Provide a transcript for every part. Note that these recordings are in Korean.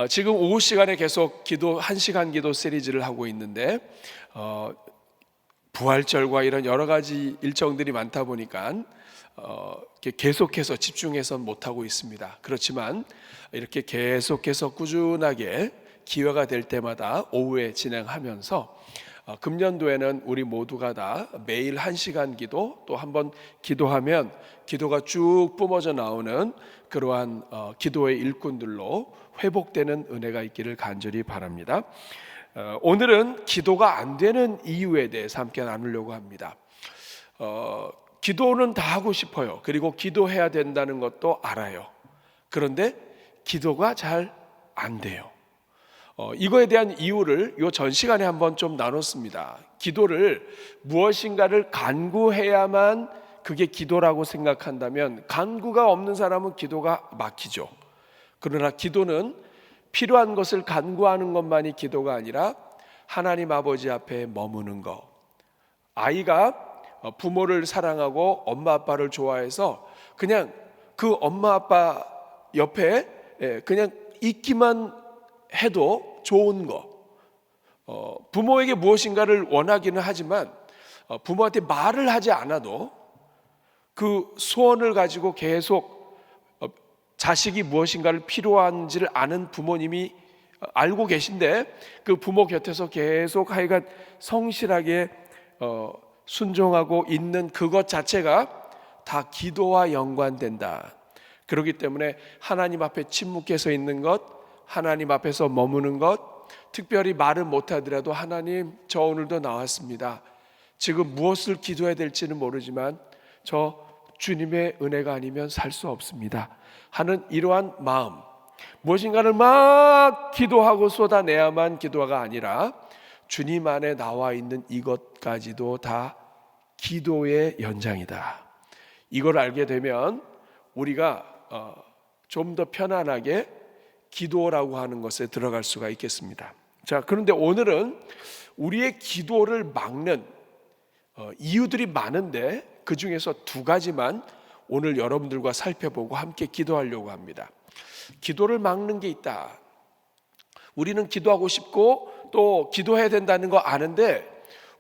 지금 오후 시간에 계속 기도 1시간 기도 시리즈를 하고 있는데 부활절과 이런 여러 가지 일정들이 많다 보니까 계속해서 집중해서 못하고 있습니다. 그렇지만 이렇게 계속해서 꾸준하게 기회가 될 때마다 오후에 진행하면서 금년도에는 우리 모두가 다 매일 1시간 기도, 또 한번 기도하면 기도가 쭉 뿜어져 나오는 그러한 기도의 일꾼들로 회복되는 은혜가 있기를 간절히 바랍니다. 오늘은 기도가 안 되는 이유에 대해서 함께 나누려고 합니다. 기도는 다 하고 싶어요. 그리고 기도해야 된다는 것도 알아요. 그런데 기도가 잘 안 돼요. 이거에 대한 이유를 요 전 시간에 한번 좀 나눴습니다. 기도를 무엇인가를 간구해야만 그게 기도라고 생각한다면 간구가 없는 사람은 기도가 막히죠. 그러나 기도는 필요한 것을 간구하는 것만이 기도가 아니라 하나님 아버지 앞에 머무는 것. 아이가 부모를 사랑하고 엄마 아빠를 좋아해서 그냥 그 엄마 아빠 옆에 그냥 있기만 해도 좋은 거. 부모에게 무엇인가를 원하기는 하지만 부모한테 말을 하지 않아도 그 소원을 가지고 계속 자식이 무엇인가를 필요한지를 아는 부모님이 알고 계신데 그 부모 곁에서 계속 하여간 성실하게 순종하고 있는 그것 자체가 다 기도와 연관된다. 그렇기 때문에 하나님 앞에 침묵해서 있는 것, 하나님 앞에서 머무는 것, 특별히 말을 못하더라도 하나님 저 오늘도 나왔습니다. 지금 무엇을 기도해야 될지는 모르지만 저 주님의 은혜가 아니면 살 수 없습니다 하는 이러한 마음, 무엇인가를 막 기도하고 쏟아내야만 기도가 아니라 주님 안에 나와 있는 이것까지도 다 기도의 연장이다. 이걸 알게 되면 우리가 좀 더 편안하게 기도라고 하는 것에 들어갈 수가 있겠습니다. 자, 그런데 오늘은 우리의 기도를 막는 이유들이 많은데 그 중에서 2가지만 오늘 여러분들과 살펴보고 함께 기도하려고 합니다. 기도를 막는 게 있다. 우리는 기도하고 싶고 또 기도해야 된다는 거 아는데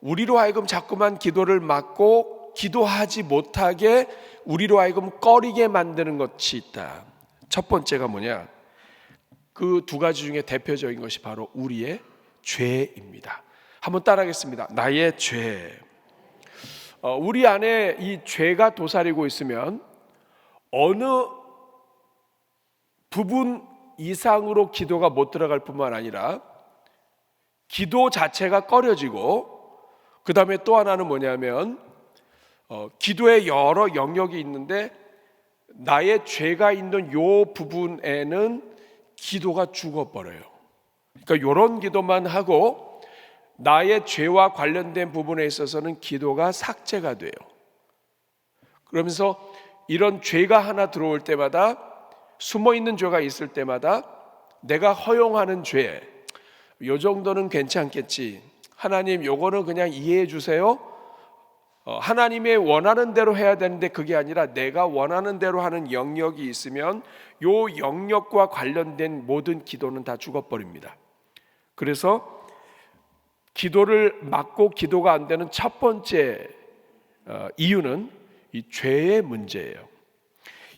우리로 하여금 자꾸만 기도를 막고 기도하지 못하게 우리로 하여금 꺼리게 만드는 것이 있다. 첫 번째가 뭐냐? 그 2가지 중에 대표적인 것이 바로 우리의 죄입니다. 한번 따라하겠습니다. 나의 죄. 우리 안에 이 죄가 도사리고 있으면 어느 부분 이상으로 기도가 못 들어갈 뿐만 아니라 기도 자체가 꺼려지고, 그 다음에 또 하나는 뭐냐면 기도에 여러 영역이 있는데 나의 죄가 있는 요 부분에는 기도가 죽어버려요. 그러니까 이런 기도만 하고 나의 죄와 관련된 부분에 있어서는 기도가 삭제가 돼요. 그러면서 이런 죄가 하나 들어올 때마다, 숨어있는 죄가 있을 때마다 내가 허용하는 죄, 요 정도는 괜찮겠지, 하나님 요거는 그냥 이해해 주세요, 하나님의 원하는 대로 해야 되는데 그게 아니라 내가 원하는 대로 하는 영역이 있으면 요 영역과 관련된 모든 기도는 다 죽어버립니다. 그래서 기도를 막고 기도가 안 되는 첫 번째 이유는 이 죄의 문제예요.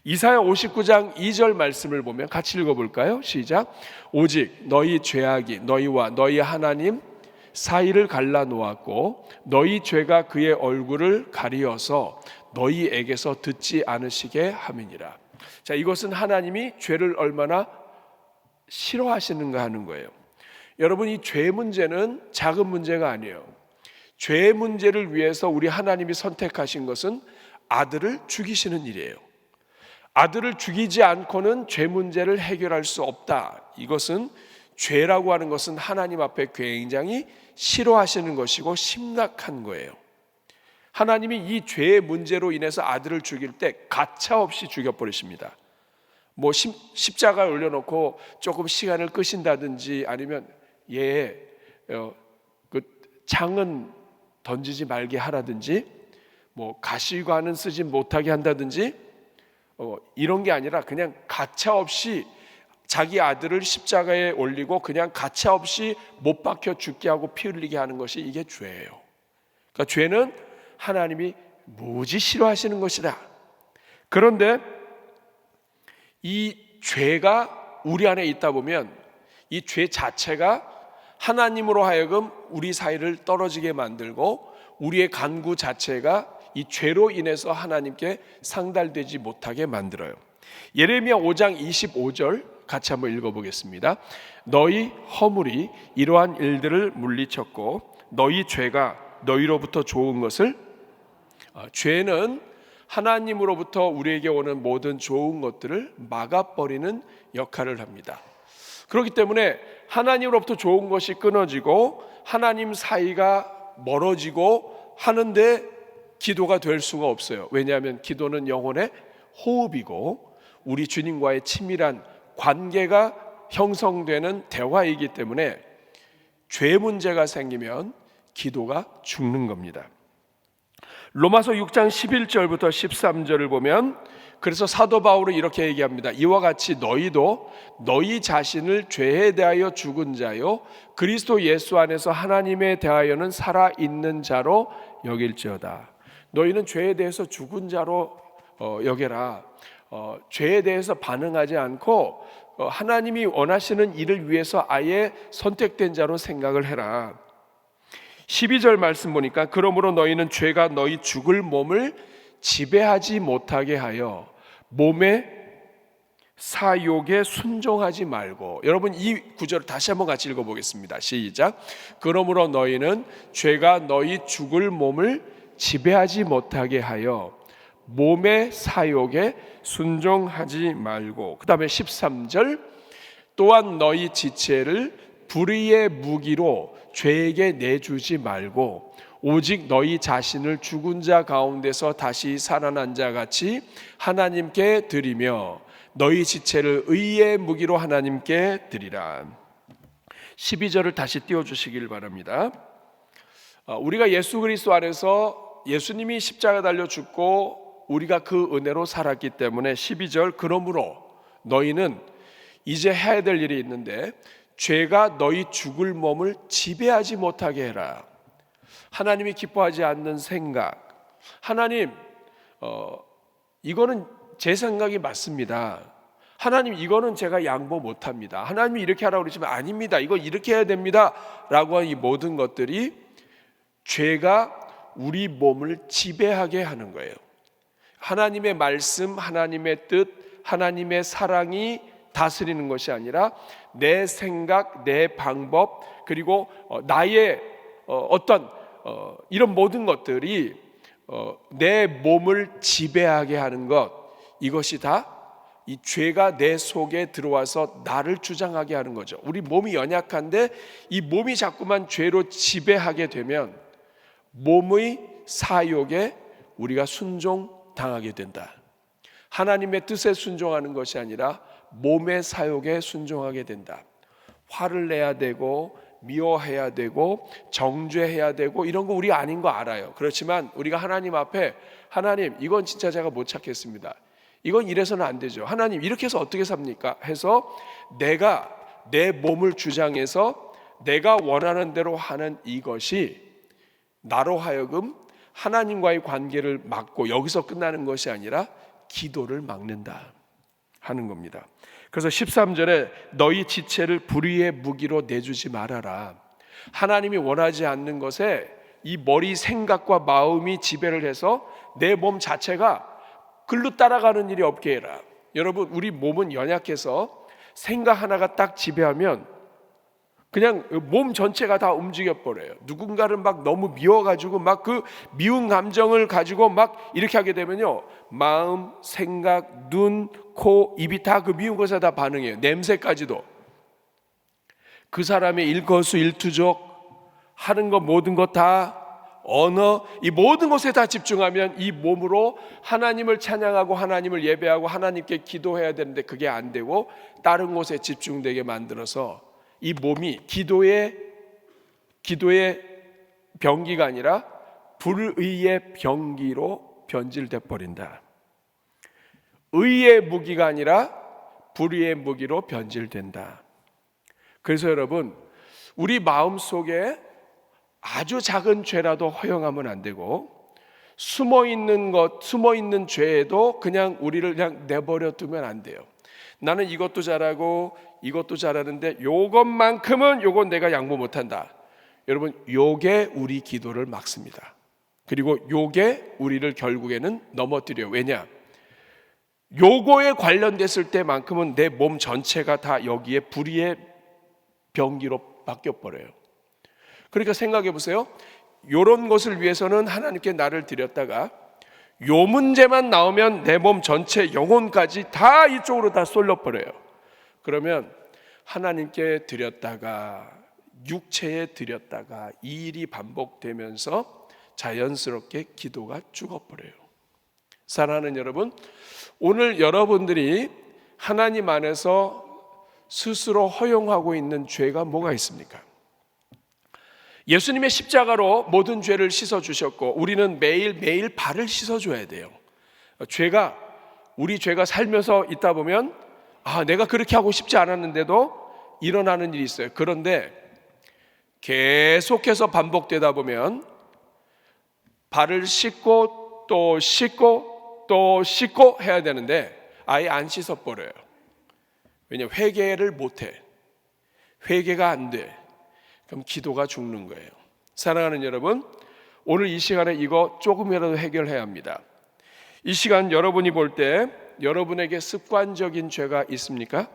이사야 59장 2절 말씀을 보면 같이 읽어볼까요? 시작. 오직 너희 죄악이 너희와 너희 하나님 사이를 갈라놓았고 너희 죄가 그의 얼굴을 가리어서 너희에게서 듣지 않으시게 함이니라. 자, 이것은 하나님이 죄를 얼마나 싫어하시는가 하는 거예요. 여러분, 이 죄 문제는 작은 문제가 아니에요. 죄 문제를 위해서 우리 하나님이 선택하신 것은 아들을 죽이시는 일이에요. 아들을 죽이지 않고는 죄 문제를 해결할 수 없다. 이것은 죄라고 하는 것은 하나님 앞에 굉장히 싫어하시는 것이고 심각한 거예요. 하나님이 이 죄의 문제로 인해서 아들을 죽일 때 가차없이 죽여버리십니다. 뭐 십자가에 올려놓고 조금 시간을 끄신다든지 아니면 그 창은 던지지 말게 하라든지 뭐 가시관은 쓰지 못하게 한다든지 이런 게 아니라 그냥 가차없이 자기 아들을 십자가에 올리고 그냥 가차없이 못 박혀 죽게 하고 피 흘리게 하는 것이 이게 죄예요. 그러니까 죄는 하나님이 무지 싫어하시는 것이다. 그런데 이 죄가 우리 안에 있다 보면 이 죄 자체가 하나님으로 하여금 우리 사이를 떨어지게 만들고 우리의 간구 자체가 이 죄로 인해서 하나님께 상달되지 못하게 만들어요. 예레미야 5장 25절 같이 한번 읽어보겠습니다. 너희 허물이 이러한 일들을 물리쳤고 너희 죄가 너희로부터 좋은 것을 죄는 하나님으로부터 우리에게 오는 모든 좋은 것들을 막아버리는 역할을 합니다. 그렇기 때문에 하나님으로부터 좋은 것이 끊어지고 하나님 사이가 멀어지고 하는데 기도가 될 수가 없어요. 왜냐하면 기도는 영혼의 호흡이고 우리 주님과의 친밀한 관계가 형성되는 대화이기 때문에 죄 문제가 생기면 기도가 죽는 겁니다. 로마서 6장 11절부터 13절을 보면 그래서 사도 바울은 이렇게 얘기합니다. 이와 같이 너희도 너희 자신을 죄에 대하여 죽은 자요 그리스도 예수 안에서 하나님에 대하여는 살아있는 자로 여길지어다. 너희는 죄에 대해서 죽은 자로 여겨라. 죄에 대해서 반응하지 않고 하나님이 원하시는 일을 위해서 아예 선택된 자로 생각을 해라. 12절 말씀 보니까 그러므로 너희는 죄가 너희 죽을 몸을 지배하지 못하게 하여 몸의 사욕에 순종하지 말고. 여러분 이 구절을 다시 한번 같이 읽어보겠습니다. 시작. 그러므로 너희는 죄가 너희 죽을 몸을 지배하지 못하게 하여 몸의 사욕에 순종하지 말고. 그 다음에 13절 또한 너희 지체를 불의의 무기로 죄에게 내주지 말고 오직 너희 자신을 죽은 자 가운데서 다시 살아난 자 같이 하나님께 드리며 너희 지체를 의의 무기로 하나님께 드리라. 12절을 다시 띄워주시길 바랍니다. 우리가 예수 그리스도 안에서 예수님이 십자가 달려 죽고 우리가 그 은혜로 살았기 때문에 12절 그러므로 너희는 이제 해야 될 일이 있는데 죄가 너희 죽을 몸을 지배하지 못하게 해라. 하나님이 기뻐하지 않는 생각. 하나님, 이거는 제 생각이 맞습니다. 하나님, 이거는 제가 양보 못합니다. 하나님이 이렇게 하라고 그러지만 아닙니다. 이거 이렇게 해야 됩니다. 라고 한 이 모든 것들이 죄가 우리 몸을 지배하게 하는 거예요. 하나님의 말씀, 하나님의 뜻, 하나님의 사랑이 다스리는 것이 아니라 내 생각, 내 방법, 그리고 나의 어떤 이런 모든 것들이 내 몸을 지배하게 하는 것, 이것이 다 이 죄가 내 속에 들어와서 나를 주장하게 하는 거죠. 우리 몸이 연약한데 이 몸이 자꾸만 죄로 지배하게 되면 몸의 사욕에 우리가 순종당하게 된다. 하나님의 뜻에 순종하는 것이 아니라 몸의 사욕에 순종하게 된다. 화를 내야 되고 미워해야 되고 정죄해야 되고 이런 거 우리 아닌 거 알아요. 그렇지만 우리가 하나님 앞에 하나님 이건 진짜 제가 못 찾겠습니다. 이건 이래서는 안 되죠. 하나님 이렇게 해서 어떻게 삽니까? 해서 내가 내 몸을 주장해서 내가 원하는 대로 하는 이것이 나로 하여금 하나님과의 관계를 막고 여기서 끝나는 것이 아니라 기도를 막는다 하는 겁니다. 그래서 13절에 너희 지체를 불의의 무기로 내주지 말아라. 하나님이 원하지 않는 것에 이 머리 생각과 마음이 지배를 해서 내 몸 자체가 글로 따라가는 일이 없게 해라. 여러분 우리 몸은 연약해서 생각 하나가 딱 지배하면 그냥 몸 전체가 다 움직여 버려요. 누군가를 막 너무 미워가지고 막 그 미운 감정을 가지고 막 이렇게 하게 되면요, 마음, 생각, 눈, 코, 입이 다 그 미운 것에 다 반응해요. 냄새까지도. 그 사람의 일거수일투족 하는 것 모든 것 다 언어, 이 모든 것에 다 집중하면 이 몸으로 하나님을 찬양하고 하나님을 예배하고 하나님께 기도해야 되는데 그게 안 되고 다른 곳에 집중되게 만들어서 이 몸이 기도의 병기가 아니라 불의의 병기로 변질돼 버린다. 의의 무기가 아니라 불의의 무기로 변질된다. 그래서 여러분, 우리 마음속에 아주 작은 죄라도 허용하면 안 되고, 숨어 있는 죄에도 그냥 우리를 그냥 내버려 두면 안 돼요. 나는 이것도 잘하고 이것도 잘하는데 요것만큼은 요건 내가 양보 못한다. 여러분, 요게 우리 기도를 막습니다. 그리고 요게 우리를 결국에는 넘어뜨려요. 왜냐? 요거에 관련됐을 때만큼은 내 몸 전체가 다 여기에 불의의 병기로 바뀌어버려요. 그러니까 생각해 보세요. 요런 것을 위해서는 하나님께 나를 드렸다가 요 문제만 나오면 내 몸 전체 영혼까지 다 이쪽으로 다 쏠려버려요. 그러면 하나님께 드렸다가 육체에 드렸다가 이 일이 반복되면서 자연스럽게 기도가 죽어버려요. 사랑하는 여러분, 오늘 여러분들이 하나님 안에서 스스로 허용하고 있는 죄가 뭐가 있습니까? 예수님의 십자가로 모든 죄를 씻어주셨고 우리는 매일매일 발을 씻어줘야 돼요. 우리 죄가 살면서 있다 보면 내가 그렇게 하고 싶지 않았는데도 일어나는 일이 있어요. 그런데 계속해서 반복되다 보면 발을 씻고 또 씻고 또 씻고 해야 되는데 아예 안 씻어버려요. 왜냐하면 회개를 못해. 회개가 안 돼. 그럼 기도가 죽는 거예요. 사랑하는 여러분, 오늘 이 시간에 이거 조금이라도 해결해야 합니다. 이 시간 여러분이 볼 때 여러분에게 습관적인 죄가 있습니까?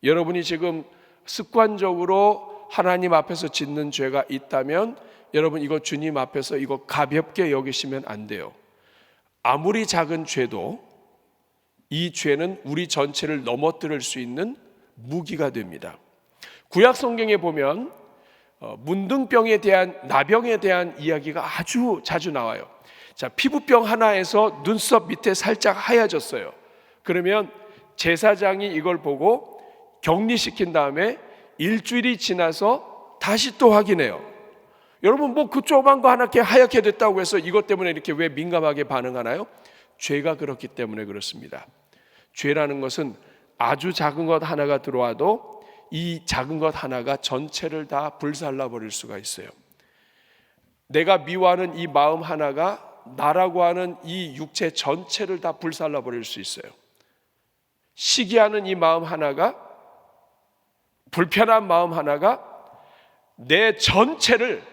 여러분이 지금 습관적으로 하나님 앞에서 짓는 죄가 있다면 여러분 이거 주님 앞에서 이거 가볍게 여기시면 안 돼요. 아무리 작은 죄도 이 죄는 우리 전체를 넘어뜨릴 수 있는 무기가 됩니다. 구약 성경에 보면 문둥병에 대한, 나병에 대한 이야기가 아주 자주 나와요. 자, 피부병 하나에서 눈썹 밑에 살짝 하얘졌어요. 그러면 제사장이 이걸 보고 격리시킨 다음에 일주일이 지나서 다시 또 확인해요. 여러분 그 조그만 거 하나 하얗게 됐다고 해서 이것 때문에 이렇게 왜 민감하게 반응하나요? 죄가 그렇기 때문에 그렇습니다. 죄라는 것은 아주 작은 것 하나가 들어와도 이 작은 것 하나가 전체를 다 불살라 버릴 수가 있어요. 내가 미워하는 이 마음 하나가 나라고 하는 이 육체 전체를 다 불살라 버릴 수 있어요. 시기하는 이 마음 하나가, 불편한 마음 하나가 내 전체를,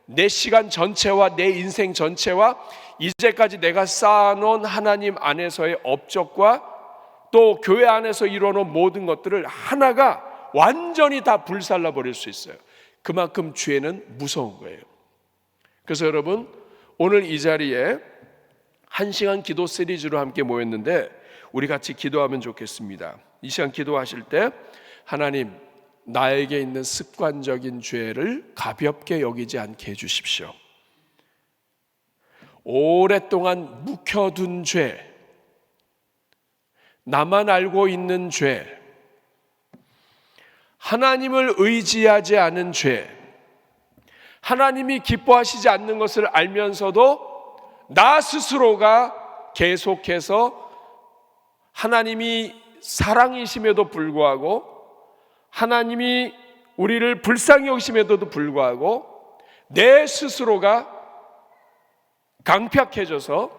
내 시간 전체와 내 인생 전체와 이제까지 내가 쌓아놓은 하나님 안에서의 업적과 또 교회 안에서 이루어놓은 모든 것들을 하나가 완전히 다 불살라 버릴 수 있어요. 그만큼 죄는 무서운 거예요. 그래서 여러분, 오늘 이 자리에 1시간 기도 시리즈로 함께 모였는데 우리 같이 기도하면 좋겠습니다. 이 시간 기도하실 때 하나님, 나에게 있는 습관적인 죄를 가볍게 여기지 않게 해주십시오. 오랫동안 묵혀둔 죄, 나만 알고 있는 죄, 하나님을 의지하지 않은 죄, 하나님이 기뻐하시지 않는 것을 알면서도 나 스스로가 계속해서 하나님이 사랑이심에도 불구하고 하나님이 우리를 불쌍히 여기심에도 불구하고 내 스스로가 강팍해져서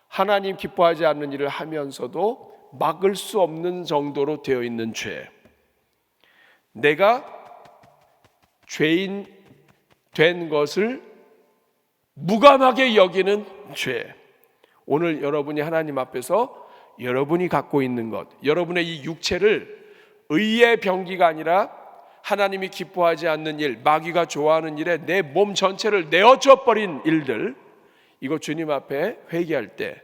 하나님 기뻐하지 않는 일을 하면서도 막을 수 없는 정도로 되어 있는 죄, 내가 죄인 된 것을 무감하게 여기는 죄. 오늘 여러분이 하나님 앞에서 여러분이 갖고 있는 것, 여러분의 이 육체를 의의 병기가 아니라 하나님이 기뻐하지 않는 일, 마귀가 좋아하는 일에 내 몸 전체를 내어줘 버린 일들, 이거 주님 앞에 회개할 때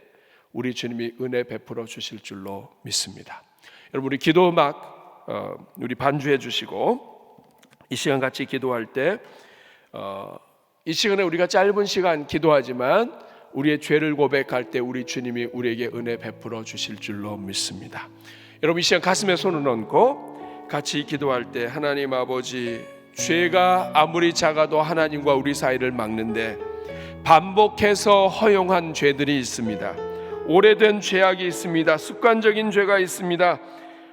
우리 주님이 은혜 베풀어 주실 줄로 믿습니다. 여러분, 우리 기도 음악 우리 반주해 주시고 이 시간 같이 기도할 때 이 시간에 우리가 짧은 시간 기도하지만 우리의 죄를 고백할 때 우리 주님이 우리에게 은혜 베풀어 주실 줄로 믿습니다. 여러분, 이 시간 가슴에 손을 얹고 같이 기도할 때 하나님 아버지, 죄가 아무리 작아도 하나님과 우리 사이를 막는데 반복해서 허용한 죄들이 있습니다. 오래된 죄악이 있습니다. 습관적인 죄가 있습니다.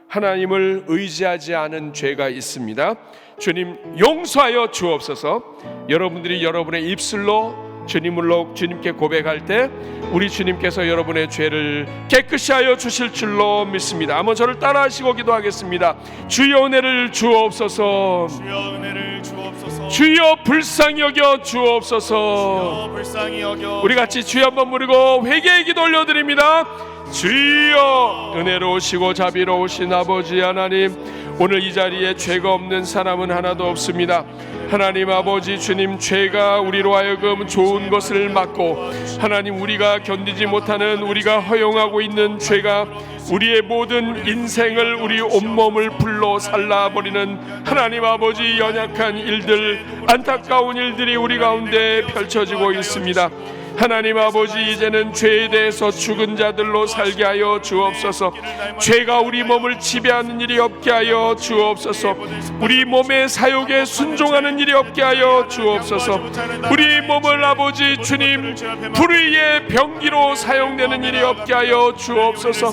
하나님을 의지하지 않은 죄가 있습니다. 주님 용서하여 주옵소서. 여러분들이 여러분의 입술로 주님께 고백할 때 우리 주님께서 여러분의 죄를 깨끗이 하여 주실 줄로 믿습니다. 한번 저를 따라하시고 기도하겠습니다. 주여 은혜를 주옵소서. 주여 은혜를 주옵소서. 주여 불쌍히 여겨 주옵소서. 주여 불쌍히 여겨. 우리 같이 주여 한번 부르고 회개의 기도 올려드립니다. 주여 은혜로우시고 자비로우신 아버지 하나님, 오늘 이 자리에 죄가 없는 사람은 하나도 없습니다. 하나님 아버지 주님, 죄가 우리로 하여금 좋은 것을 막고 하나님 우리가 견디지 못하는, 우리가 허용하고 있는 죄가 우리의 모든 인생을, 우리 온몸을 불로 살라버리는 하나님 아버지 연약한 일들, 안타까운 일들이 우리 가운데 펼쳐지고 있습니다. 하나님 아버지, 이제는 죄에 대해서 죽은 자들로 살게 하여 주옵소서. 죄가 우리 몸을 지배하는 일이 없게 하여 주옵소서. 우리 몸의 사욕에 순종하는 일이 없게 하여 주옵소서. 우리 몸을 아버지 주님 불의의 병기로 사용되는 일이 없게 하여 주옵소서.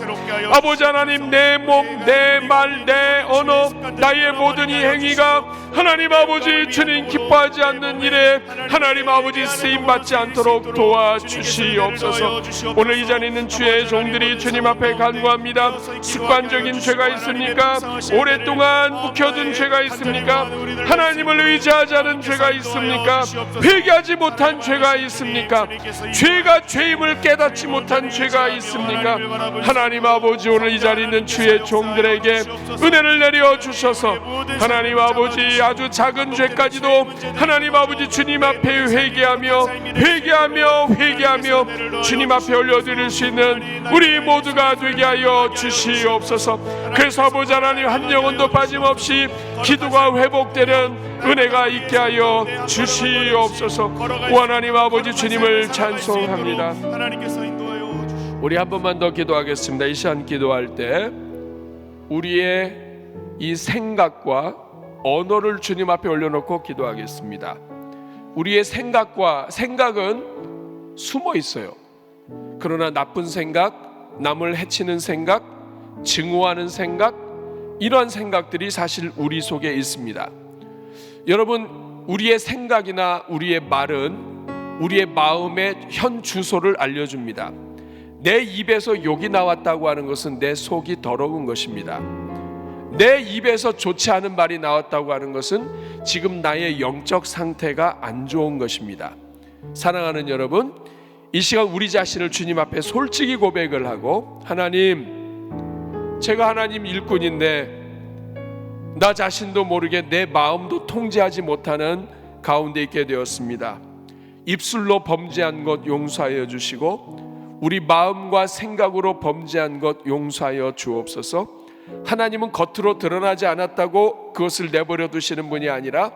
아버지 하나님, 내 몸, 내 말, 내 언어, 나의 모든 이 행위가 하나님 아버지 주님 기뻐하지 않는 일에 하나님 아버지 쓰임받지 않도록 도와주시옵소서. 오늘 이 자리에 있는 주의 종들이 주님 앞에 간구합니다. 습관적인 죄가 있습니까? 오랫동안 묵혀둔 죄가 있습니까? 하나님을 의지하지 않은 죄가 있습니까? 회개하지 못한 죄가 있습니까? 죄가 죄임을 깨닫지 못한 죄가 있습니까? 하나님 아버지, 오늘 이 자리에 있는 주의 종들에게 은혜를 내려 주셔서 하나님 아버지, 아주 작은 죄까지도 하나님 아버지 주님 앞에 회개하며 주님 앞에 올려드릴 수 있는 우리 모두가 되게 하여 주시옵소서. 그래서 아버지 하나님, 한 영혼도 빠짐없이 기도가 회복되는 은혜가 있게 하여 주시옵소서. 오 하나님 아버지, 주님을 찬송합니다. 우리 한 번만 더 기도하겠습니다. 이 시간 기도할 때 우리의 이 생각과 언어를 주님 앞에 올려놓고 기도하겠습니다. 우리의 생각은 숨어 있어요. 그러나 나쁜 생각, 남을 해치는 생각, 증오하는 생각, 이러한 생각들이 사실 우리 속에 있습니다. 여러분, 우리의 생각이나 우리의 말은 우리의 마음의 현 주소를 알려줍니다. 내 입에서 욕이 나왔다고 하는 것은 내 속이 더러운 것입니다. 내 입에서 좋지 않은 말이 나왔다고 하는 것은 지금 나의 영적 상태가 안 좋은 것입니다. 사랑하는 여러분, 이 시간 우리 자신을 주님 앞에 솔직히 고백을 하고, 하나님, 제가 하나님 일꾼인데 나 자신도 모르게 내 마음도 통제하지 못하는 가운데 있게 되었습니다. 입술로 범죄한 것 용서하여 주시고 우리 마음과 생각으로 범죄한 것 용서하여 주옵소서. 하나님은 겉으로 드러나지 않았다고 그것을 내버려 두시는 분이 아니라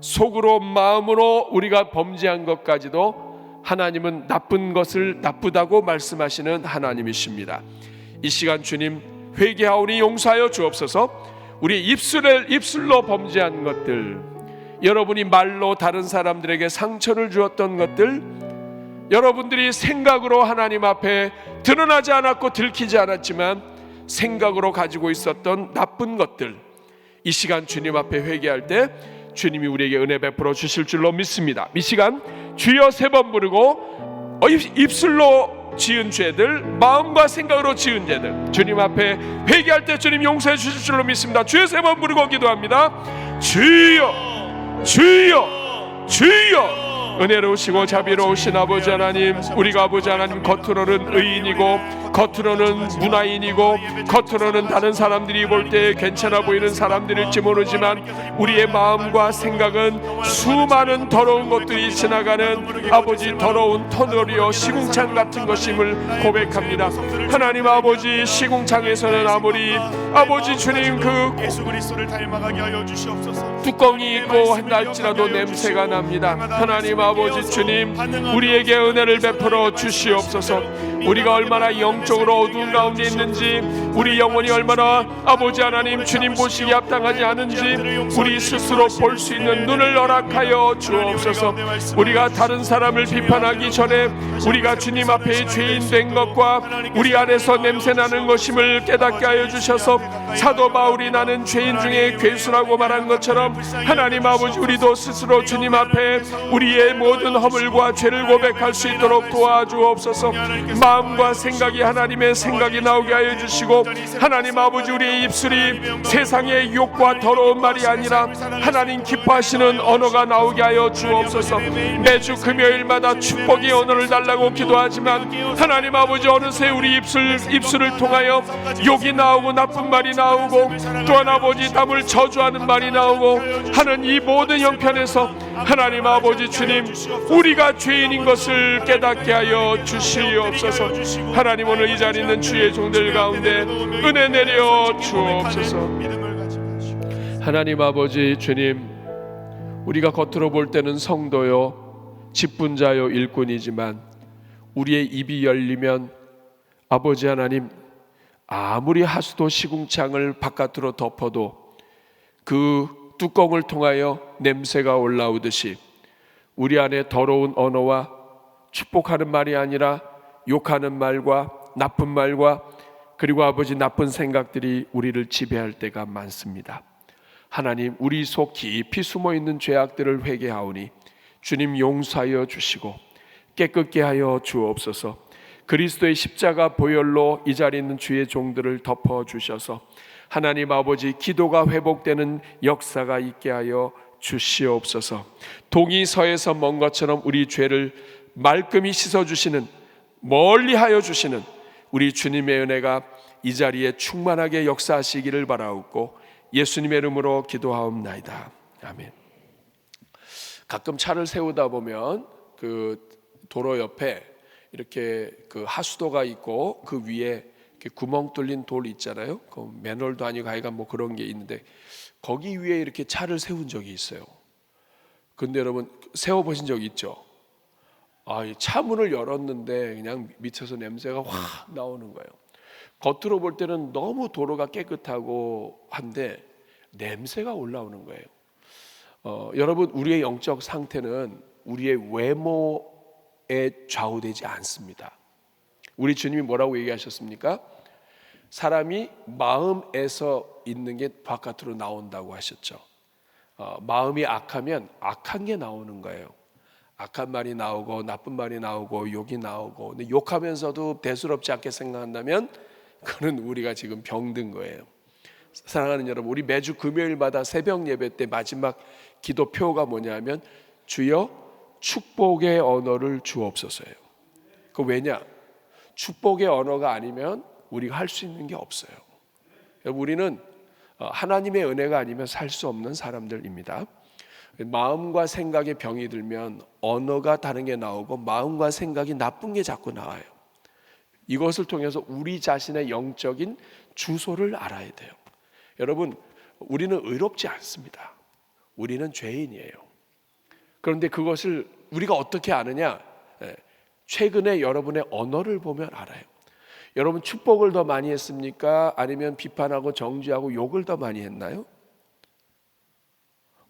속으로, 마음으로 우리가 범죄한 것까지도 하나님은 나쁜 것을 나쁘다고 말씀하시는 하나님이십니다. 이 시간 주님, 회개하오니 용서하여 주옵소서. 우리 입술로 범죄한 것들, 여러분이 말로 다른 사람들에게 상처를 주었던 것들, 여러분들이 생각으로 하나님 앞에 드러나지 않았고 들키지 않았지만 생각으로 가지고 있었던 나쁜 것들, 이 시간 주님 앞에 회개할 때 주님이 우리에게 은혜 베풀어 주실 줄로 믿습니다. 이 시간 주여 3번 부르고 입술로 지은 죄들, 마음과 생각으로 지은 죄들 주님 앞에 회개할 때 주님 용서해 주실 줄로 믿습니다. 주여 3번 부르고 기도합니다. 주여, 주여, 주여. 은혜로우시고 자비로우신 아버지 하나님, 우리가 아버지 하나님 겉으로는 의인이고 겉으로는 문화인이고 겉으로는 다른 사람들이 볼 때 괜찮아 보이는 사람들일지 모르지만 우리의 마음과 생각은 수많은 더러운 것들이 지나가는 아버지 더러운 터널이요 시궁창 같은 것임을 고백합니다. 하나님 아버지, 시궁창에서는 아무리 아버지 주님 그 예수 그리스도를 닮아가게 하여 주시옵소서. 뚜껑이 있고 한날지라도 냄새가 납니다. 하나님 아버지 주님, 우리에게 은혜를 베풀어 주시옵소서. 우리가 얼마나 영적 영적으로 어두운 가운데 있는지, 우리 영혼이 얼마나 아버지 하나님 주님 보시기 합당하지 않은지 우리 스스로 볼 수 있는 눈을 허락하여 주옵소서. 우리가 다른 사람을 비판하기 전에 우리가 주님 앞에 죄인 된 것과 우리 안에서 냄새나는 것임을 깨닫게 하여 주셔서, 사도 바울이 나는 죄인 중에 괴수라고 말한 것처럼 하나님 아버지, 우리도 스스로 주님 앞에 우리의 모든 허물과 죄를 고백할 수 있도록 도와주옵소서. 마음과 생각이 하나님의 생각이 나오게 하여 주시고, 하나님 아버지, 우리의 입술이 세상의 욕과 더러운 말이 아니라 하나님 기뻐하시는 언어가 나오게 하여 주옵소서. 매주 금요일마다 축복의 언어를 달라고 기도하지만 하나님 아버지, 어느새 우리 입술을 통하여 욕이 나오고 나쁜 말이 나오고 또한 아버지 남을 저주하는 말이 나오고 하는 이 모든 형편에서 하나님 아버지 주님, 우리가 죄인인 것을 깨닫게 하여 주시옵소서. 하나님, 오늘 이 자리에 있는 주의 종들 가운데 은혜 내려 주옵소서. 하나님 아버지 주님, 우리가 겉으로 볼 때는 성도요 직분자요 일꾼이지만 우리의 입이 열리면 아버지 하나님, 아무리 하수도 시궁창을 바깥으로 덮어도 그 뚜껑을 통하여 냄새가 올라오듯이 우리 안에 더러운 언어와 축복하는 말이 아니라 욕하는 말과 나쁜 말과 그리고 아버지 나쁜 생각들이 우리를 지배할 때가 많습니다. 하나님, 우리 속 깊이 숨어있는 죄악들을 회개하오니 주님 용서하여 주시고 깨끗게 하여 주옵소서. 그리스도의 십자가 보혈로 이 자리에 있는 주의 종들을 덮어주셔서 하나님 아버지, 기도가 회복되는 역사가 있게 하여 주시옵소서. 동이 서에서 먼 것처럼 우리 죄를 말끔히 씻어주시는, 멀리하여 주시는 우리 주님의 은혜가 이 자리에 충만하게 역사하시기를 바라옵고 예수님의 이름으로 기도하옵나이다. 아멘. 가끔 차를 세우다 보면 그 도로 옆에 이렇게 그 하수도가 있고 그 위에 이렇게 구멍 뚫린 돌 있잖아요. 그 맨홀도 아니고 하여간 뭐 그런 게 있는데 거기 위에 이렇게 차를 세운 적이 있어요. 근데 여러분 세워 보신 적 있죠? 이 차 문을 열었는데 그냥 밑에서 냄새가 확 나오는 거예요. 겉으로 볼 때는 너무 도로가 깨끗하고 한데 냄새가 올라오는 거예요. 여러분, 우리의 영적 상태는 우리의 외모에 좌우되지 않습니다. 우리 주님이 뭐라고 얘기하셨습니까? 사람이 마음에서 있는 게 바깥으로 나온다고 하셨죠. 마음이 악하면 악한 게 나오는 거예요. 악한 말이 나오고 나쁜 말이 나오고 욕이 나오고, 근데 욕하면서도 대수롭지 않게 생각한다면 그는 우리가 지금 병든 거예요. 사랑하는 여러분, 우리 매주 금요일마다 새벽 예배 때 마지막 기도표가 뭐냐면 주여 축복의 언어를 주옵소서예요. 그 왜냐? 축복의 언어가 아니면 우리가 할 수 있는 게 없어요. 우리는 하나님의 은혜가 아니면 살 수 없는 사람들입니다. 마음과 생각에 병이 들면 언어가 다른 게 나오고 마음과 생각이 나쁜 게 자꾸 나와요. 이것을 통해서 우리 자신의 영적인 주소를 알아야 돼요. 여러분, 우리는 의롭지 않습니다. 우리는 죄인이에요. 그런데 그것을 우리가 어떻게 아느냐? 최근에 여러분의 언어를 보면 알아요. 여러분, 축복을 더 많이 했습니까? 아니면 비판하고 정죄하고 욕을 더 많이 했나요?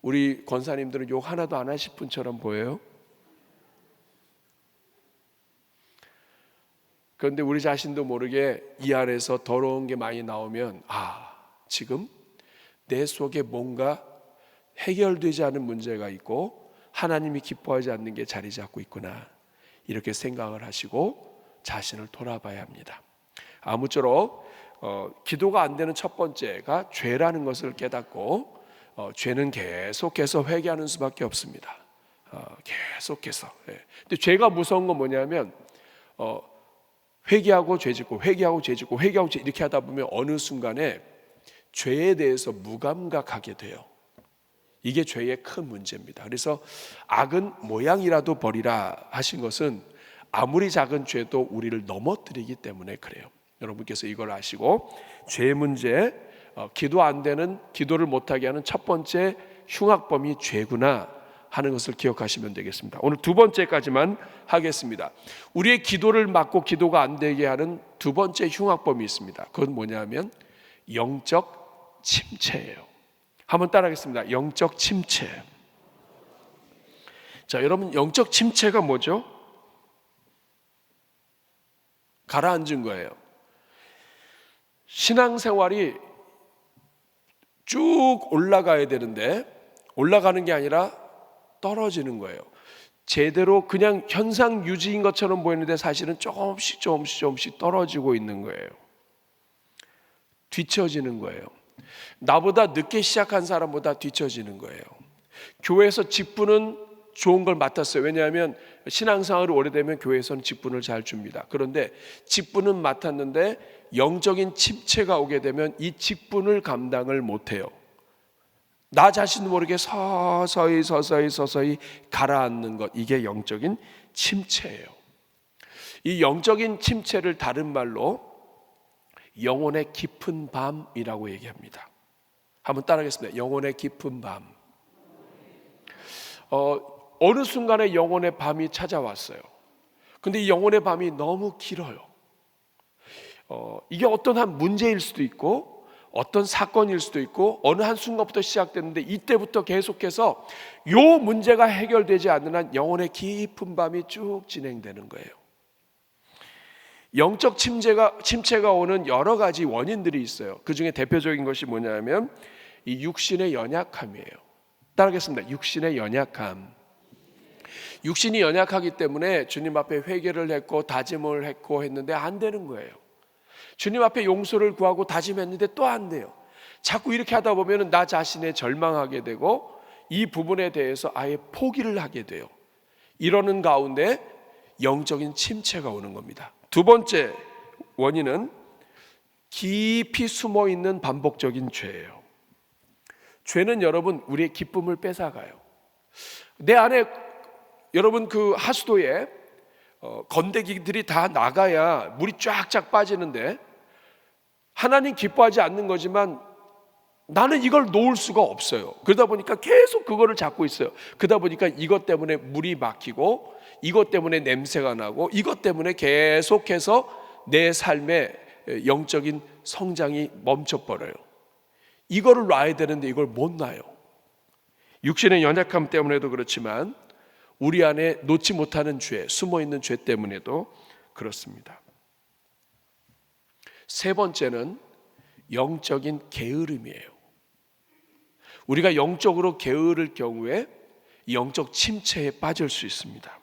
우리 권사님들은 욕 하나도 안 하실 분처럼 보여요. 그런데 우리 자신도 모르게 이 안에서 더러운 게 많이 나오면 지금 내 속에 뭔가 해결되지 않은 문제가 있고 하나님이 기뻐하지 않는 게 자리 잡고 있구나, 이렇게 생각을 하시고 자신을 돌아봐야 합니다. 아무쪼록 기도가 안 되는 첫 번째가 죄라는 것을 깨닫고 죄는 계속해서 회개하는 수밖에 없습니다. 계속해서. 근데 죄가 무서운 건 뭐냐면 회개하고 죄짓고 회개하고 죄짓고 회개하고 죄 이렇게 하다 보면 어느 순간에 죄에 대해서 무감각하게 돼요. 이게 죄의 큰 문제입니다. 그래서 악은 모양이라도 버리라 하신 것은 아무리 작은 죄도 우리를 넘어뜨리기 때문에 그래요. 여러분께서 이걸 아시고 죄 문제, 기도 안 되는, 기도를 못하게 하는 첫 번째 흉악범이 죄구나 하는 것을 기억하시면 되겠습니다. 오늘 두 번째까지만 하겠습니다. 우리의 기도를 막고 기도가 안 되게 하는 두 번째 흉악범이 있습니다. 그건 뭐냐면 영적 침체예요. 한번 따라하겠습니다. 영적 침체. 자, 여러분, 영적 침체가 뭐죠? 가라앉은 거예요. 신앙생활이 쭉 올라가야 되는데 올라가는 게 아니라 떨어지는 거예요. 제대로 그냥 현상 유지인 것처럼 보이는데 사실은 조금씩 떨어지고 있는 거예요. 뒤처지는 거예요. 나보다 늦게 시작한 사람보다 뒤처지는 거예요. 교회에서 직분은 좋은 걸 맡았어요. 왜냐하면 신앙생활이 오래되면 교회에서는 직분을 잘 줍니다. 그런데 직분은 맡았는데 영적인 침체가 오게 되면 이 직분을 감당을 못해요. 나 자신도 모르게 서서히 가라앉는 것, 이게 영적인 침체예요. 이 영적인 침체를 다른 말로 영혼의 깊은 밤이라고 얘기합니다. 한번 따라하겠습니다. 영혼의 깊은 밤. 어느 순간에 영혼의 밤이 찾아왔어요. 근데 이 영혼의 밤이 너무 길어요. 이게 어떤 한 문제일 수도 있고 어떤 사건일 수도 있고 어느 한 순간부터 시작됐는데 이때부터 계속해서 요 문제가 해결되지 않는 한 영혼의 깊은 밤이 쭉 진행되는 거예요. 영적 침체가 오는 여러 가지 원인들이 있어요. 그 중에 대표적인 것이 뭐냐면 이 육신의 연약함이에요. 따라하겠습니다. 육신의 연약함. 육신이 연약하기 때문에 주님 앞에 회개를 했고 다짐을 했고 했는데 안 되는 거예요. 주님 앞에 용서를 구하고 다짐했는데 또 안 돼요. 자꾸 이렇게 하다 보면 나 자신에 절망하게 되고 이 부분에 대해서 아예 포기를 하게 돼요. 이러는 가운데 영적인 침체가 오는 겁니다. 두 번째 원인은 깊이 숨어있는 반복적인 죄예요. 죄는 여러분 우리의 기쁨을 뺏어가요. 내 안에 여러분 그 하수도에 건더기들이 다 나가야 물이 쫙쫙 빠지는데 하나님 기뻐하지 않는 거지만 나는 이걸 놓을 수가 없어요. 그러다 보니까 계속 그거를 잡고 있어요. 그러다 보니까 이것 때문에 물이 막히고 이것 때문에 냄새가 나고 이것 때문에 계속해서 내 삶의 영적인 성장이 멈춰버려요. 이거를 놔야 되는데 이걸 못 놔요. 육신의 연약함 때문에도 그렇지만 우리 안에 놓지 못하는 죄, 숨어있는 죄 때문에도 그렇습니다. 세 번째는 영적인 게으름이에요. 우리가 영적으로 게으를 경우에 영적 침체에 빠질 수 있습니다.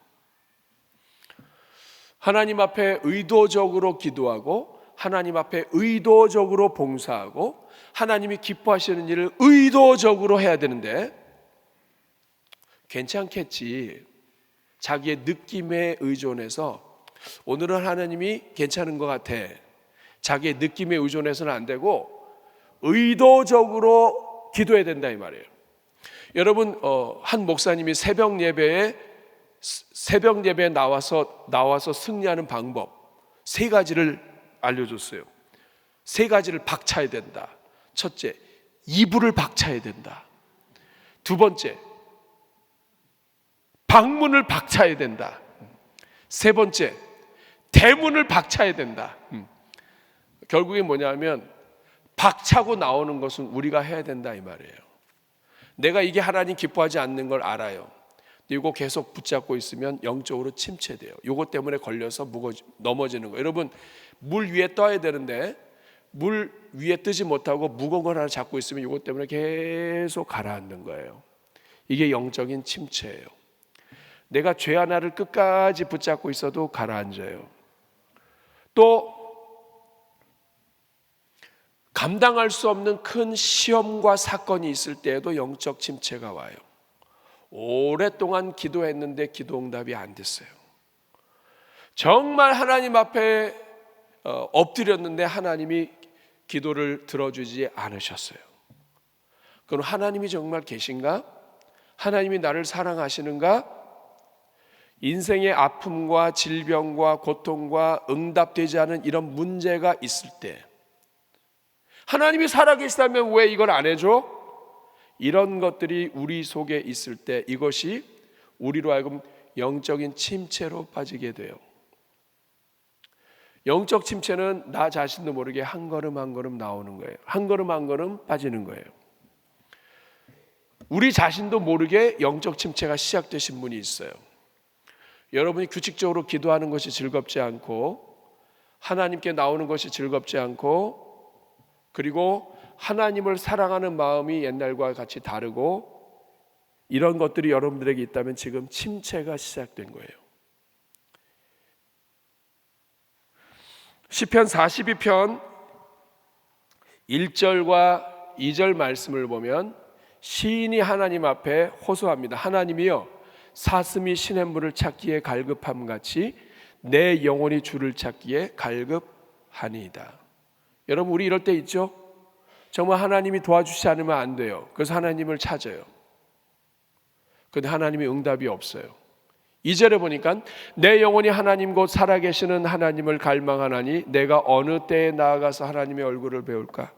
하나님 앞에 의도적으로 기도하고 하나님 앞에 의도적으로 봉사하고 하나님이 기뻐하시는 일을 의도적으로 해야 되는데 괜찮겠지. 자기의 느낌에 의존해서 오늘은 하나님이 괜찮은 것 같아. 자기의 느낌에 의존해서는 안 되고 의도적으로 기도해야 된다 이 말이에요. 여러분 한 목사님이 새벽 예배에 나와서 승리하는 방법 세 가지를 알려줬어요. 세 가지를 박차야 된다. 첫째, 이불을 박차야 된다. 두 번째, 방문을 박차야 된다. 세 번째, 대문을 박차야 된다. 결국에 뭐냐면 박차고 나오는 것은 우리가 해야 된다 이 말이에요. 내가 이게 하나님 기뻐하지 않는 걸 알아요. 이거 계속 붙잡고 있으면 영적으로 침체돼요. 이것 때문에 걸려서 넘어지는 거예요. 여러분 물 위에 떠야 되는데 물 위에 뜨지 못하고 무거운 걸 하나 잡고 있으면 이것 때문에 계속 가라앉는 거예요. 이게 영적인 침체예요. 내가 죄 하나를 끝까지 붙잡고 있어도 가라앉아요. 또 감당할 수 없는 큰 시험과 사건이 있을 때에도 영적 침체가 와요. 오랫동안 기도했는데 기도 응답이 안 됐어요. 정말 하나님 앞에 엎드렸는데 하나님이 기도를 들어주지 않으셨어요. 그럼 하나님이 정말 계신가? 하나님이 나를 사랑하시는가? 인생의 아픔과 질병과 고통과 응답되지 않은 이런 문제가 있을 때 하나님이 살아계시다면 왜 이걸 안 해줘? 이런 것들이 우리 속에 있을 때 이것이 우리로 하여금 영적인 침체로 빠지게 돼요. 영적 침체는 나 자신도 모르게 한 걸음 한 걸음 나오는 거예요. 한 걸음 한 걸음 빠지는 거예요. 우리 자신도 모르게 영적 침체가 시작되신 분이 있어요. 여러분이 규칙적으로 기도하는 것이 즐겁지 않고 하나님께 나오는 것이 즐겁지 않고 그리고 하나님을 사랑하는 마음이 옛날과 같이 다르고 이런 것들이 여러분들에게 있다면 지금 침체가 시작된 거예요. 시편 42편 1절과 2절 말씀을 보면 시인이 하나님 앞에 호소합니다. 하나님이여 사슴이 시냇물을 찾기에 갈급함같이 내 영혼이 주를 찾기에 갈급하니이다. 여러분 우리 이럴 때 있죠? 정말 하나님이 도와주시지 않으면 안 돼요. 그래서 하나님을 찾아요. 그런데 하나님의 응답이 없어요. 2절에 보니까 내 영혼이 하나님 곧 살아계시는 하나님을 갈망하나니 내가 어느 때에 나아가서 하나님의 얼굴을 배울까?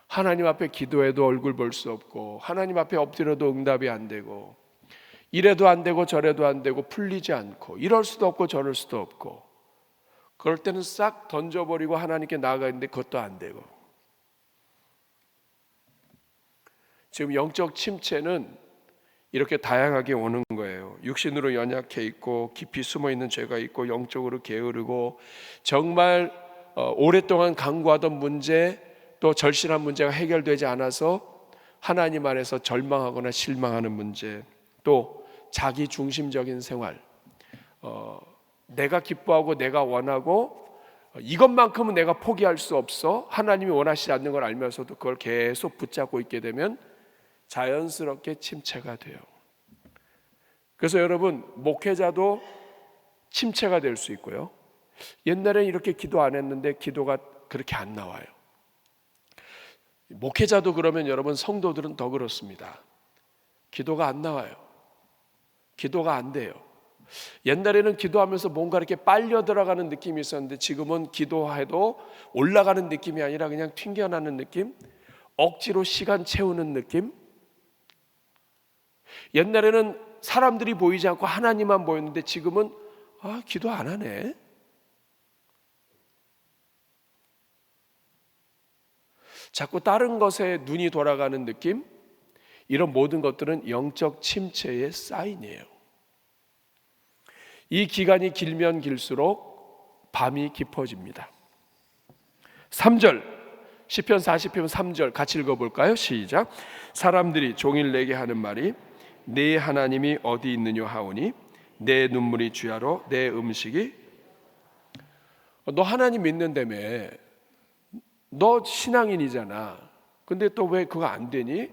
하나님 앞에 기도해도 얼굴 볼 수 없고 하나님 앞에 엎드려도 응답이 안 되고 이래도 안 되고 저래도 안 되고 풀리지 않고 이럴 수도 없고 저럴 수도 없고 그럴 때는 싹 던져버리고 하나님께 나아가 있는데 그것도 안 되고 지금 영적 침체는 이렇게 다양하게 오는 거예요. 육신으로 연약해 있고 깊이 숨어 있는 죄가 있고 영적으로 게으르고 정말 오랫동안 간구하던 문제 또 절실한 문제가 해결되지 않아서 하나님 안에서 절망하거나 실망하는 문제 또 자기 중심적인 생활 내가 기뻐하고 내가 원하고 이것만큼은 내가 포기할 수 없어 하나님이 원하시지 않는 걸 알면서도 그걸 계속 붙잡고 있게 되면 자연스럽게 침체가 돼요. 그래서 여러분 목회자도 침체가 될 수 있고요. 옛날엔 이렇게 기도 안 했는데 기도가 그렇게 안 나와요. 목회자도 그러면 여러분 성도들은 더 그렇습니다. 기도가 안 나와요. 기도가 안 돼요. 옛날에는 기도하면서 뭔가 이렇게 빨려 들어가는 느낌이 있었는데 지금은 기도해도 올라가는 느낌이 아니라 그냥 튕겨나는 느낌, 억지로 시간 채우는 느낌. 옛날에는 사람들이 보이지 않고 하나님만 보였는데 지금은 기도 안 하네. 자꾸 다른 것에 눈이 돌아가는 느낌. 이런 모든 것들은 영적 침체의 사인이에요. 이 기간이 길면 길수록 밤이 깊어집니다. 3절 시편 40편 3절 같이 읽어볼까요? 시작. 사람들이 종일 내게 하는 말이 네 하나님이 어디 있느냐 하오니 내 눈물이 주야로 내 음식이 너 하나님 믿는다며 너 신앙인이잖아. 근데 또 왜 그거 안 되니?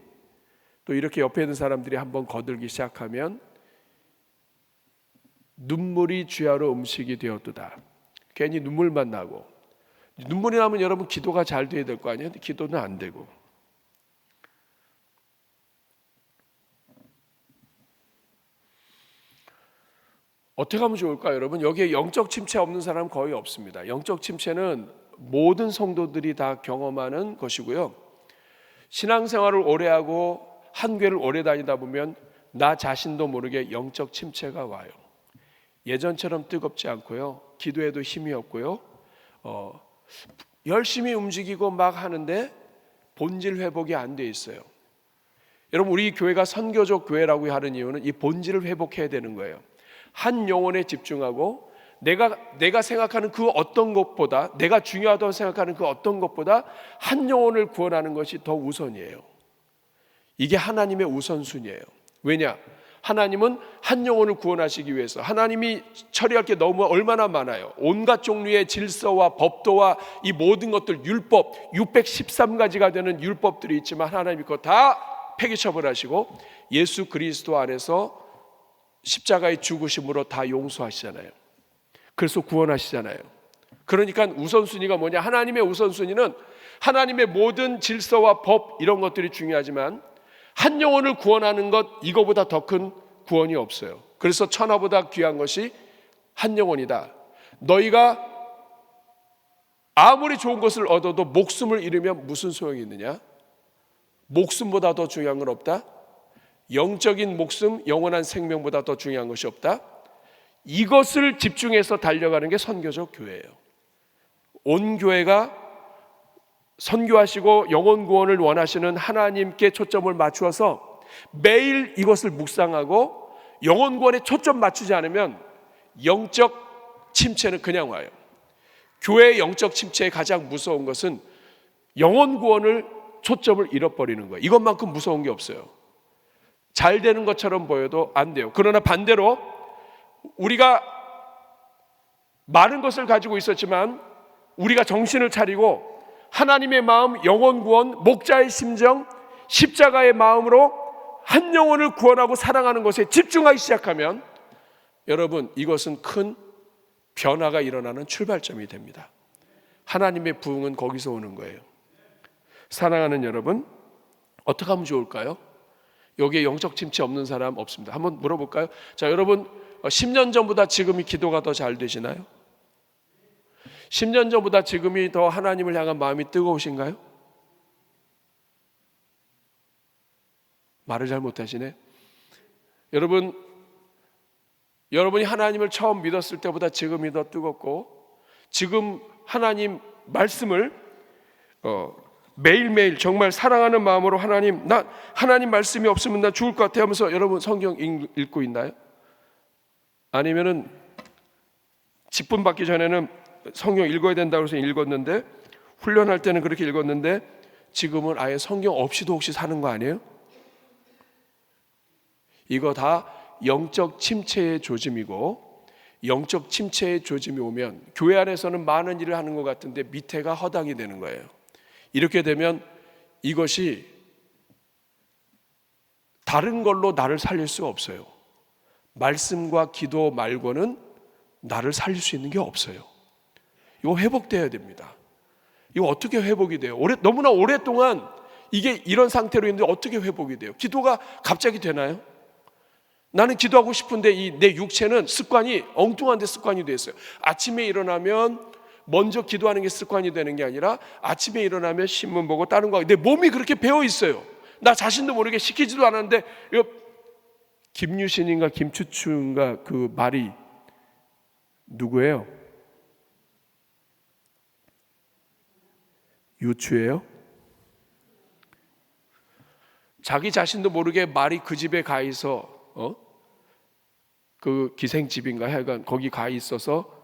또 이렇게 옆에 있는 사람들이 한번 거들기 시작하면 눈물이 주야로 음식이 되었도다. 괜히 눈물만 나고 눈물이 나면 여러분 기도가 잘 돼야 될 거 아니에요? 근데 기도는 안 되고 어떻게 하면 좋을까요? 여러분 여기에 영적 침체 없는 사람 거의 없습니다. 영적 침체는 모든 성도들이 다 경험하는 것이고요. 신앙생활을 오래 하고 한 교회를 오래 다니다 보면 나 자신도 모르게 영적 침체가 와요. 예전처럼 뜨겁지 않고요. 기도에도 힘이 없고요. 열심히 움직이고 막 하는데 본질 회복이 안 돼 있어요. 여러분 우리 교회가 선교적 교회라고 하는 이유는 이 본질을 회복해야 되는 거예요. 한 영혼에 집중하고 내가 생각하는 그 어떤 것보다 내가 중요하다고 생각하는 그 어떤 것보다 한 영혼을 구원하는 것이 더 우선이에요. 이게 하나님의 우선순위예요. 왜냐? 하나님은 한 영혼을 구원하시기 위해서 하나님이 처리할 게 너무 얼마나 많아요. 온갖 종류의 질서와 법도와 이 모든 것들 율법 613가지가 되는 율법들이 있지만 하나님이 그거 다 폐기 처벌하시고 예수 그리스도 안에서 십자가의 죽으심으로 다 용서하시잖아요. 그래서 구원하시잖아요. 그러니까 우선순위가 뭐냐? 하나님의 우선순위는 하나님의 모든 질서와 법 이런 것들이 중요하지만 한 영혼을 구원하는 것 이거보다 더 큰 구원이 없어요. 그래서 천하보다 귀한 것이 한 영혼이다. 너희가 아무리 좋은 것을 얻어도 목숨을 잃으면 무슨 소용이 있느냐? 목숨보다 더 중요한 건 없다. 영적인 목숨, 영원한 생명보다 더 중요한 것이 없다. 이것을 집중해서 달려가는 게 선교적 교회예요. 온 교회가 선교하시고 영혼 구원을 원하시는 하나님께 초점을 맞추어서 매일 이것을 묵상하고 영혼 구원에 초점 맞추지 않으면 영적 침체는 그냥 와요. 교회의 영적 침체의 가장 무서운 것은 영혼 구원을 초점을 잃어버리는 거예요. 이것만큼 무서운 게 없어요. 잘 되는 것처럼 보여도 안 돼요. 그러나 반대로 우리가 많은 것을 가지고 있었지만 우리가 정신을 차리고 하나님의 마음, 영혼 구원, 목자의 심정, 십자가의 마음으로 한 영혼을 구원하고 사랑하는 것에 집중하기 시작하면 여러분, 이것은 큰 변화가 일어나는 출발점이 됩니다. 하나님의 부흥은 거기서 오는 거예요. 사랑하는 여러분, 어떻게 하면 좋을까요? 여기에 영적 침체 없는 사람 없습니다. 한번 물어볼까요? 자, 여러분 10년 전보다 지금이 기도가 더 잘 되시나요? 10년 전보다 지금이 더 하나님을 향한 마음이 뜨거우신가요? 말을 잘 못하시네. 여러분이 하나님을 처음 믿었을 때보다 지금이 더 뜨겁고, 지금 하나님 말씀을 매일매일 정말 사랑하는 마음으로 하나님 말씀이 없으면 나 죽을 것 같아 하면서 여러분 성경 읽고 있나요? 아니면은 직분 받기 전에는 성경 읽어야 된다고 해서 읽었는데, 훈련할 때는 그렇게 읽었는데 지금은 아예 성경 없이도 혹시 사는 거 아니에요? 이거 다 영적 침체의 조짐이고, 영적 침체의 조짐이 오면 교회 안에서는 많은 일을 하는 것 같은데 밑에가 허당이 되는 거예요. 이렇게 되면 이것이 다른 걸로 나를 살릴 수가 없어요. 말씀과 기도 말고는 나를 살릴 수 있는 게 없어요. 이거 회복돼야 됩니다. 이거 어떻게 회복이 돼요? 너무나 오랫동안 이게 이런 상태로 있는데 어떻게 회복이 돼요? 기도가 갑자기 되나요? 나는 기도하고 싶은데 내 육체는 습관이 엉뚱한데 습관이 됐어요. 아침에 일어나면 먼저 기도하는 게 습관이 되는 게 아니라 아침에 일어나면 신문 보고 다른 거 하고, 내 몸이 그렇게 배어 있어요. 나 자신도 모르게 시키지도 않았는데, 이거 김유신인가 김추추인가 그 말이 누구예요? 유추예요? 자기 자신도 모르게 말이 그 집에 가 있어, 그 기생집인가 하여간 거기 가 있어서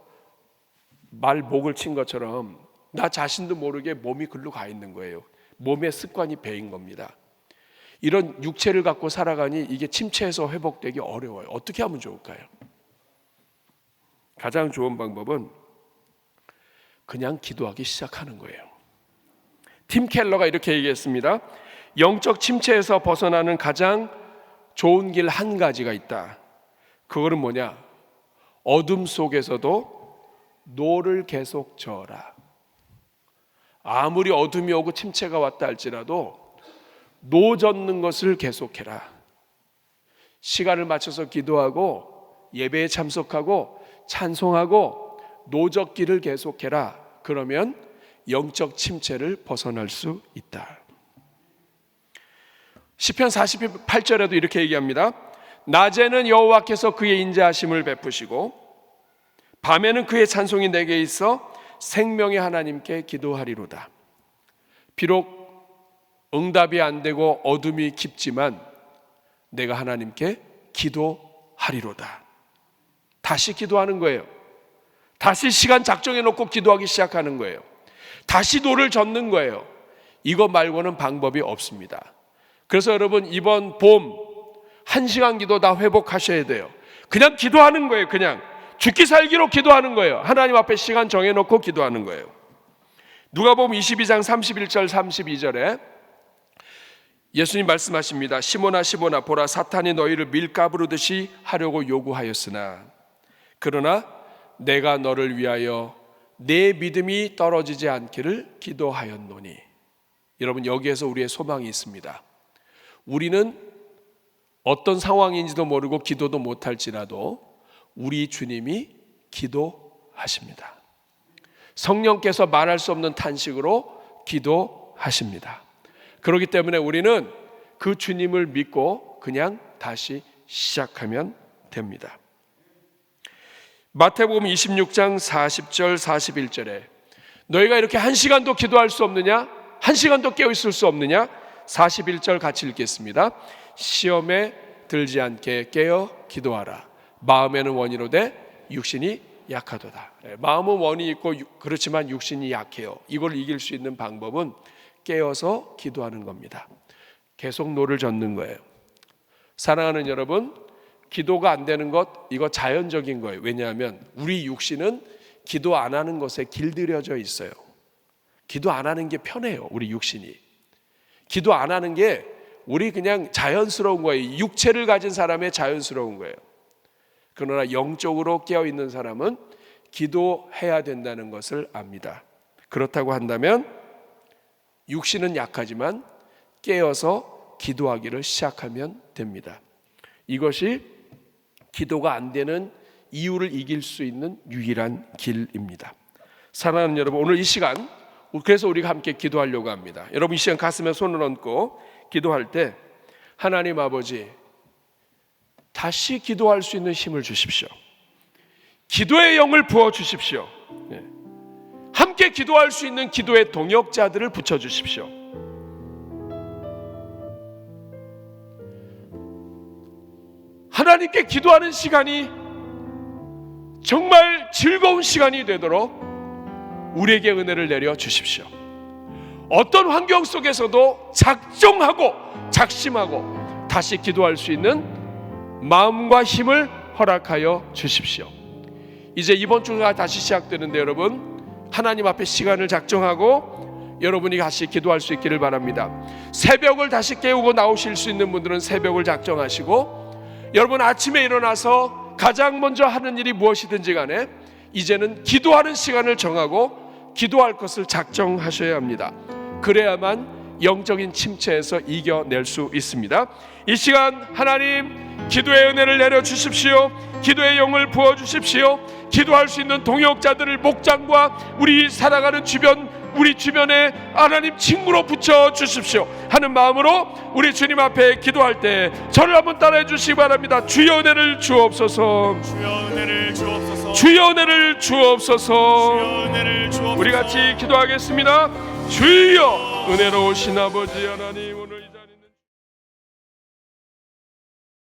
말 목을 친 것처럼 나 자신도 모르게 몸이 글로 가 있는 거예요. 몸의 습관이 배인 겁니다. 이런 육체를 갖고 살아가니 이게 침체에서 회복되기 어려워요. 어떻게 하면 좋을까요? 가장 좋은 방법은 그냥 기도하기 시작하는 거예요. 팀 켈러가 이렇게 얘기했습니다. 영적 침체에서 벗어나는 가장 좋은 길 한 가지가 있다. 그거는 뭐냐? 어둠 속에서도 노를 계속 저어라. 아무리 어둠이 오고 침체가 왔다 할지라도 노 젓는 것을 계속해라. 시간을 맞춰서 기도하고 예배에 참석하고 찬송하고 노 젓기를 계속해라. 그러면 영적 침체를 벗어날 수 있다. 시편 48절에도 이렇게 얘기합니다. 낮에는 여호와께서 그의 인자하심을 베푸시고 밤에는 그의 찬송이 내게 있어 생명의 하나님께 기도하리로다. 비록 응답이 안 되고 어둠이 깊지만 내가 하나님께 기도하리로다. 다시 기도하는 거예요. 다시 시간 작정해 놓고 기도하기 시작하는 거예요. 다시 노를 젓는 거예요. 이거 말고는 방법이 없습니다. 그래서 여러분 이번 봄 1시간 기도 다 회복하셔야 돼요. 그냥 기도하는 거예요. 그냥 죽기 살기로 기도하는 거예요. 하나님 앞에 시간 정해놓고 기도하는 거예요. 누가복음 22장 31절 32절에 예수님 말씀하십니다. 시몬아 시몬아 보라 사탄이 너희를 밀가부르듯이 하려고 요구하였으나 그러나 내가 너를 위하여 내 믿음이 떨어지지 않기를 기도하였노니. 여러분 여기에서 우리의 소망이 있습니다. 우리는 어떤 상황인지도 모르고 기도도 못할지라도 우리 주님이 기도하십니다. 성령께서 말할 수 없는 탄식으로 기도하십니다. 그렇기 때문에 우리는 그 주님을 믿고 그냥 다시 시작하면 됩니다. 마태복음 26장 40절 41절에 너희가 이렇게 1시간도 기도할 수 없느냐? 1시간도 깨어있을 수 없느냐? 41절 같이 읽겠습니다. 시험에 들지 않게 깨어 기도하라. 마음에는 원이로되 육신이 약하도다. 마음은 원이 있고 그렇지만 육신이 약해요. 이걸 이길 수 있는 방법은 깨어서 기도하는 겁니다. 계속 노를 젓는 거예요. 사랑하는 여러분, 기도가 안 되는 것 이거 자연적인 거예요. 왜냐하면 우리 육신은 기도 안 하는 것에 길들여져 있어요. 기도 안 하는 게 편해요. 우리 육신이. 기도 안 하는 게 우리 그냥 자연스러운 거예요. 육체를 가진 사람의 자연스러운 거예요. 그러나 영적으로 깨어있는 사람은 기도해야 된다는 것을 압니다. 그렇다고 한다면 육신은 약하지만 깨어서 기도하기를 시작하면 됩니다. 이것이 기도가 안 되는 이유를 이길 수 있는 유일한 길입니다. 사랑하는 여러분, 오늘 이 시간 그래서 우리가 함께 기도하려고 합니다. 여러분 이 시간 가슴에 손을 얹고 기도할 때 하나님 아버지 다시 기도할 수 있는 힘을 주십시오. 기도의 영을 부어주십시오. 함께 기도할 수 있는 기도의 동역자들을 붙여주십시오. 하나님께 기도하는 시간이 정말 즐거운 시간이 되도록 우리에게 은혜를 내려 주십시오. 어떤 환경 속에서도 작정하고 작심하고 다시 기도할 수 있는 마음과 힘을 허락하여 주십시오. 이제 이번 주가 다시 시작되는데 여러분 하나님 앞에 시간을 작정하고 여러분이 다시 기도할 수 있기를 바랍니다. 새벽을 다시 깨우고 나오실 수 있는 분들은 새벽을 작정하시고, 여러분 아침에 일어나서 가장 먼저 하는 일이 무엇이든지 간에 이제는 기도하는 시간을 정하고 기도할 것을 작정하셔야 합니다. 그래야만 영적인 침체에서 이겨낼 수 있습니다. 이 시간 하나님 기도의 은혜를 내려주십시오. 기도의 영을 부어주십시오. 기도할 수 있는 동역자들을 목장과 우리 살아가는 우리 주변에 하나님 친구로 붙여주십시오 하는 마음으로 우리 주님 앞에 기도할 때 저를 한번 따라해 주시기 바랍니다. 주여 은혜를 주옵소서. 주여 은혜를 주옵소서. 주여 은혜를 주옵소서. 주여 은혜를 주옵소서. 우리 같이 기도하겠습니다. 주여 은혜로우신 아버지 하나님, 오늘 이 자리에